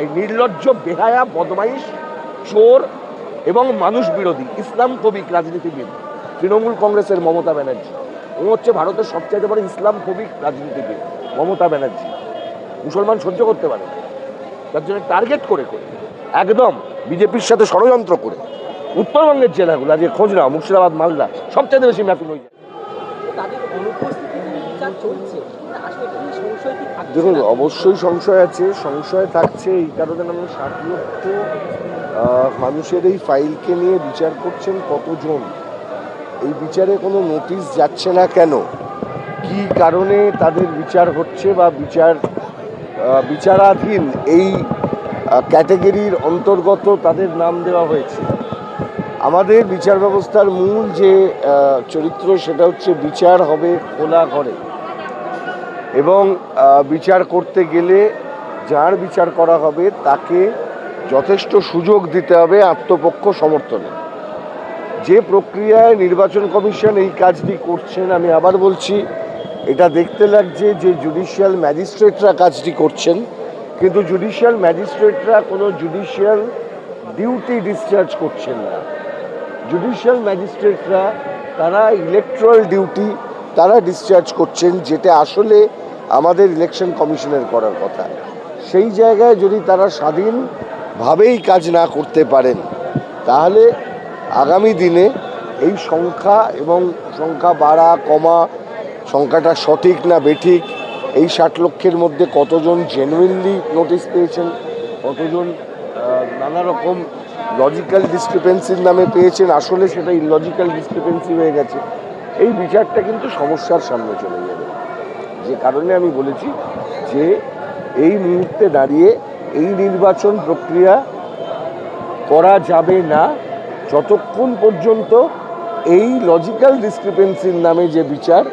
এই নির্লজ্জ বেহায়া বদমাইশ চোর এবং মানুষ বিরোধী ইসলাম ফোবিক রাজনীতিবিদ তৃণমূল কংগ্রেসের মমতা ব্যানার্জি। ও হচ্ছে ভারতের সবচাইতে বড় ইসলাম ফোবিক রাজনীতিবিদ মমতা ব্যানার্জি। মুসলমান সহ্য করতে পারে না, তার জন্য টার্গেট করে করে একদম বিজেপির সাথে ষড়যন্ত্র করে উত্তরবঙ্গের জেলাগুলো আজকে খোঁজ নাও, মুর্শিদাবাদ মালদা সবচাইতে বেশি ম্যাপিং হয়ে যায়। দেখুন, অবশ্যই সংশয় আছে, সংশয় থাকছে। এই কারণে আমরা 60 লক্ষ মানুষের এই ফাইলকে নিয়ে বিচার করছেন কতজন, এই বিচারে কোনো নোটিশ যাচ্ছে না কেন, কি কারণে তাদের বিচার হচ্ছে বা বিচারাধীন এই ক্যাটাগরির অন্তর্গত তাদের নাম দেওয়া হয়েছে। আমাদের বিচার ব্যবস্থার মূল যে চরিত্র সেটা হচ্ছে বিচার হবে খোলা ঘরে, এবং বিচার করতে গেলে যার বিচার করা হবে তাকে যথেষ্ট সুযোগ দিতে হবে আত্মপক্ষ সমর্থনে। যে প্রক্রিয়ায় নির্বাচন কমিশন এই কাজটি করছেন, আমি আবার বলছি, এটা দেখতে লাগছে যে জুডিশিয়াল ম্যাজিস্ট্রেটরা কাজটি করছেন, কিন্তু জুডিশিয়াল ম্যাজিস্ট্রেটরা কোনো জুডিশিয়াল ডিউটি ডিসচার্জ করছেন না। জুডিশিয়াল ম্যাজিস্ট্রেটরা তারা ইলেকট্রাল ডিউটি তারা ডিসচার্জ করছেন, যেটা আসলে আমাদের ইলেকশন কমিশনের করার কথা। সেই জায়গায় যদি তারা স্বাধীনভাবেই কাজ না করতে পারেন, তাহলে আগামী দিনে এই সংখ্যা এবং সংখ্যা বাড়া কমা, সংখ্যাটা সঠিক না বেঠিক, এই 60 লক্ষের মধ্যে কতজন জেনুইনলি নোটিশ পেয়েছেন, কতজন নানা রকম লজিক্যাল ডিসক্রিপেন্সির নামে পেয়েছেন, আসলে সেটা ইললজিক্যাল ডিসক্রিপেন্সি হয়ে গেছে, এই বিচারটা কিন্তু সমস্যার সামনে চলে যাবে। যে কারণে আমি বলেছি যে এই মুহূর্তে দাঁড়িয়ে এই নির্বাচন প্রক্রিয়া করা যাবে না যতক্ষণ পর্যন্ত এই লজিক্যাল ডিসক্রিপেন্সির নামে যে বিচার,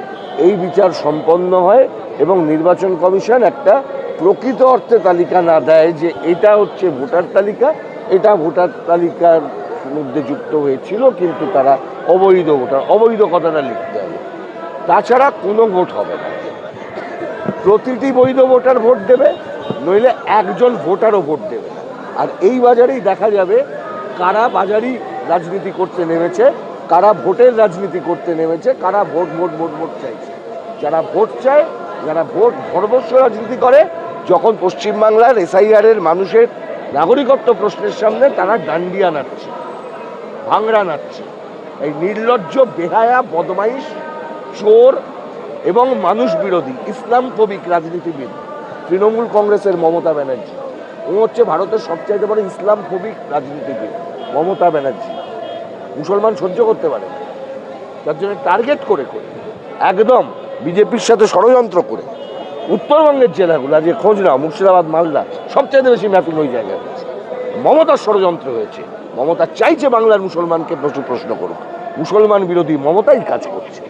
এই বিচার সম্পন্ন হয় এবং নির্বাচন কমিশন একটা প্রকৃত অর্থে তালিকা না দেয় যে এটা হচ্ছে ভোটার তালিকা, এটা ভোটার তালিকার মধ্যে যুক্ত হয়েছিল কিন্তু তারা অবৈধ ভোটার, অবৈধ কথাটা লিখতে হবে। তাছাড়া কোনো ভোট হবে না। প্রতিটি বৈধ ভোটার ভোট দেবে, নইলে একজন ভোটারও ভোট দেবে না। আর এই বাজারেই দেখা যাবে কারা বাজারি রাজনীতি করতে নেমেছে, কারা ভোটের রাজনীতি করতে নেমেছে, কারা ভোট ভোট ভোট ভোট চাইছে। যারা ভোট চায়, যারা ভোট ভরবস্য রাজনীতি করে, যখন পশ্চিমবাংলার এসআইআরের মানুষের নাগরিকত্ব প্রশ্নের সামনে তারা ডান্ডিয়া নাচছে, ভাংড়া নাচছে। এই নির্লজ্জ বেহায়া বদমাইশ চোর এবং মানুষ বিরোধী ইসলাম ফোবিক রাজনীতিবিদ তৃণমূল কংগ্রেসের মমতা ব্যানার্জি। ও হচ্ছে ভারতের সবচাইতে বড় ইসলাম ফোবিক রাজনীতিবিদ মমতা ব্যানার্জি। মুসলমান সহ্য করতে পারে না, তার জন্য টার্গেট করে করে একদম বিজেপির সাথে ষড়যন্ত্র করে উত্তরবঙ্গের জেলাগুলো আজকে খোঁজ নাও, মুর্শিদাবাদ মালদা সবচাইতে বেশি ম্যাপিং ওই জায়গায় হয়েছে। মমতার ষড়যন্ত্র হয়েছে। মমতা চাইছে বাংলার মুসলমানকে প্রচুর প্রশ্ন করুক, মুসলমান বিরোধী মমতাই কাজ করছে।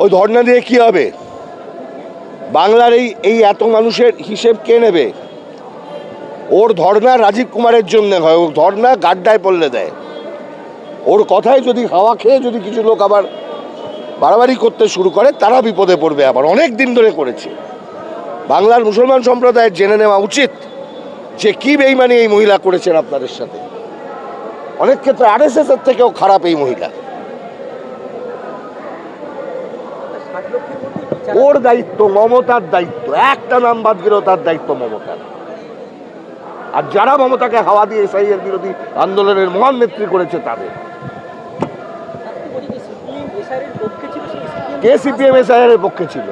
ওই ধর্ণা দিয়ে কি হবে? বাংলার এই এত মানুষের হিসেব কে নেবে? ওর ধর্ণা রাজীব কুমারের জন্য হয়, ওর ধর্ণা গাড্ডায় পড়লে দেয়। ওর কথায় যদি হাওয়া খেয়ে যদি কিছু লোক আবার বাড়াবাড়ি করতে শুরু করে, তারা বিপদে পড়বে। আবার অনেক দিন ধরে করেছে। বাংলার মুসলমান সম্প্রদায়ের জেনে নেওয়া উচিত যে কি বেইমানি এই মহিলা করেছেন আপনাদের সাথে। অনেক ক্ষেত্রে আরএসএস এর থেকেও খারাপ এই মহিলা। ওর দায়িত্ব, মমতার দায়িত্ব, একটা নাম বাদ গেলেও তার দায়িত্ব মমতার। আর যারা মমতাকে হাওয়া দিয়ে এসআইআর বিরোধী আন্দোলনের মহান নেত্রী করেছে তাদের। কে সিপিএম এসআইআর এর পক্ষে ছিল?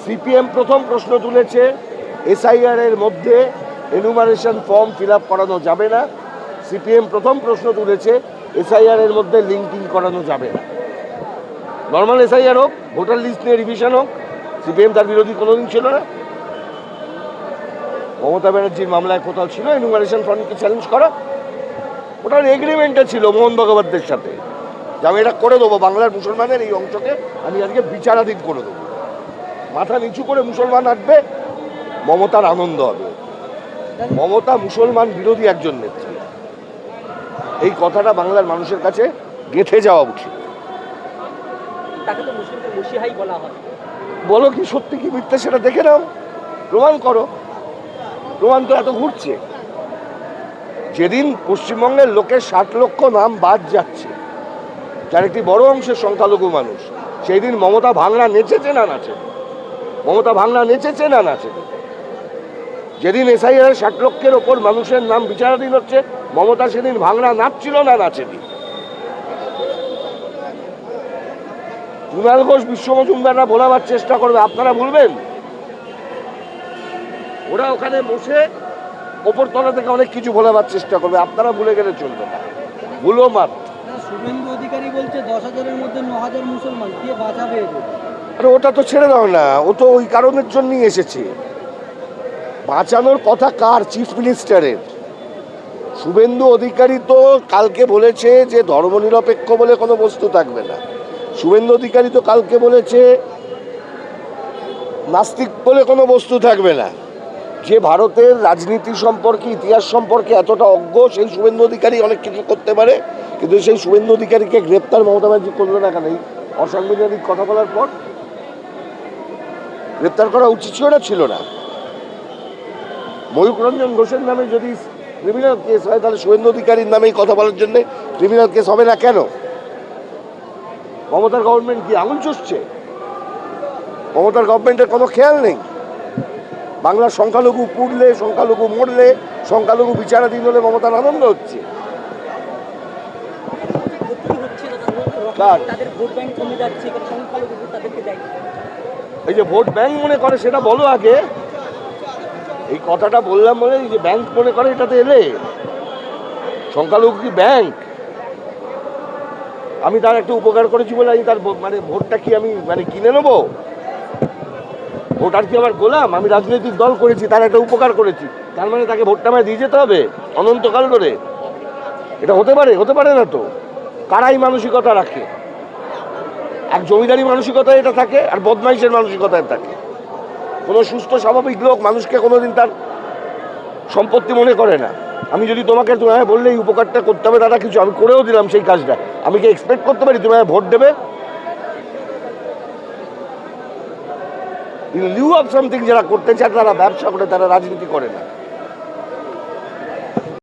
সিপিএম প্রথম প্রশ্ন তুলেছে এসআইআর এর মধ্যে এনুমারেশন ফর্ম ফিল আপ করানো যাবে না। সিপিএম প্রথম প্রশ্ন তুলেছে এসআইআর এর মধ্যে লিঙ্কিং করানো যাবে না। নর্মাল এসআইআর হোক, ভোটার লিস্ট নিয়ে রিভিশন হোক, সিপিএম তার বিরোধী কোনোদিন ছিল না। মমতা ব্যানার্জির মামলায় কোথাও ছিল এনুমারেশন ফর্মকে চ্যালেঞ্জ করা? ওটার এগ্রিমেন্টে ছিল মোহন ভগবতের সাথে যে আমি এটা করে দেবো, বাংলার মুসলমানের এই অংশকে আমি আজকে বিচারাধীন করে দেবো। মাথা নিচু করে মুসলমান আসবে, মমতার আনন্দ হবে। মমতা মুসলমান বিরোধী একজন নেত্রী, এই কথাটা বাংলার মানুষের কাছে গেঁথে যাওয়া উচিত। বলো কি সত্যি কি মিথ্যে সেটা দেখে নাও, প্রমাণ করো। প্রমাণ তো এত ঘুরছে। যেদিন পশ্চিমবঙ্গের লোকের 60 লক্ষ নাম বাদ যাচ্ছে, যার একটি বড় অংশের সংখ্যালঘু মানুষ, সেই দিন মমতা ভাঙড়া নেচেছে না নাচে? মমতা ভাঙড়া নেচেছে না নাচে? যেদিন এসআইআর 60 লক্ষের ওপর মানুষের নাম বিচারাধীন হচ্ছে, মমতা সেদিন ভাঙড়া নাচছিল না নাচেনি? কুণাল ঘোষ, বিশ্ব মজুমদাররা ভোলাবার চেষ্টা করবে, আপনারা ভুলবেন? ওরা ওখানে বসে ওপর তলা থেকে অনেক কিছু ভোলাবার চেষ্টা করবে, আপনারা ভুলে গেলে চলবে না। ভুলো মাত। শুভেন্দু অধিকারী বলছে 10,000-এর মধ্যে 9,000 মুসলমান দিয়ে বাঁচাবে। আরে ওটা তো ছেড়ে দাও না, ও তো ওই কারণের জন্যই এসেছে। বাঁচানোর কথা কার? চিফ মিনিস্টারের। শুভেন্দু অধিকারী তো কালকে বলেছে যে ধর্মনিরপেক্ষ বলে কোনো বস্তু থাকবে না। শুভেন্দু অধিকারী তো কালকে বলেছে নাস্তিক বলে কোনো বস্তু থাকবে না। যে ভারতের রাজনীতি সম্পর্কে, ইতিহাস সম্পর্কে এতটা অজ্ঞ, সেই শুভেন্দু অধিকারী অনেক কিছু করতে পারে, কিন্তু সেই শুভেন্দু অধিকারীকে গ্রেপ্তার মমতা ব্যানার্জি করলো না কেন? এই অসাংবিধানিক কথা বলার পর গ্রেপ্তার করা উচিত ছিল না, ছিল না? ময়ূক রঞ্জন ঘোষের নামে যদি ক্রিমিনাল কেস হয়, তাহলে শুভেন্দু অধিকারীর নামেই কথা বলার জন্য ক্রিমিনাল কেস হবে না কেন? মমতার গভর্নমেন্ট কি আঙুল চুষছে? মমতার গভর্নমেন্টের কোনো খেয়াল নেই। বাংলার সংখ্যালঘু পুড়লে, সংখ্যালঘু মরলে, সংখ্যালঘু বিচারাধীন হলে মমতার আনন্দ হচ্ছে। এই যে ভোট ব্যাংক মনে করে, সেটা বলো আগে। এই কথাটা বললাম বলে এই যে ব্যাংক মনে করে, এটাতে এলে সংখ্যালঘু কি ব্যাংক? আমি তার একটা উপকার করেছি বলে আমি তার মানে ভোটটা কি আমি মানে কিনে নেবো? ভোটার কি আমার গোলাম? আমি রাজনৈতিক দল করেছি, তার একটা উপকার করেছি, তার মানে তাকে ভোটটা আমায় দিয়ে যেতে হবে অনন্তকাল ধরে? এটা হতে পারে? হতে পারে না তো। কারাই মানসিকতা রাখে? এক জমিদারি মানসিকতা এটা থাকে, আর বদমাইশের মানসিকতায় থাকে। কোনো সুস্থ স্বাভাবিক লোক মানুষকে কোনোদিন তার সম্পত্তি মনে করে না। আমি যদি তোমাকে বললে এই উপকারটা করতে হবে দাদা, কিছু আমি করেও দিলাম সেই কাজটা, আমি কি এক্সপেক্ট করতে পারি তুমি ভোট দেবে? ইন লিউ অফ সামথিং যারা করতে চায়, তারা ব্যবসা করে, তারা রাজনীতি করে না।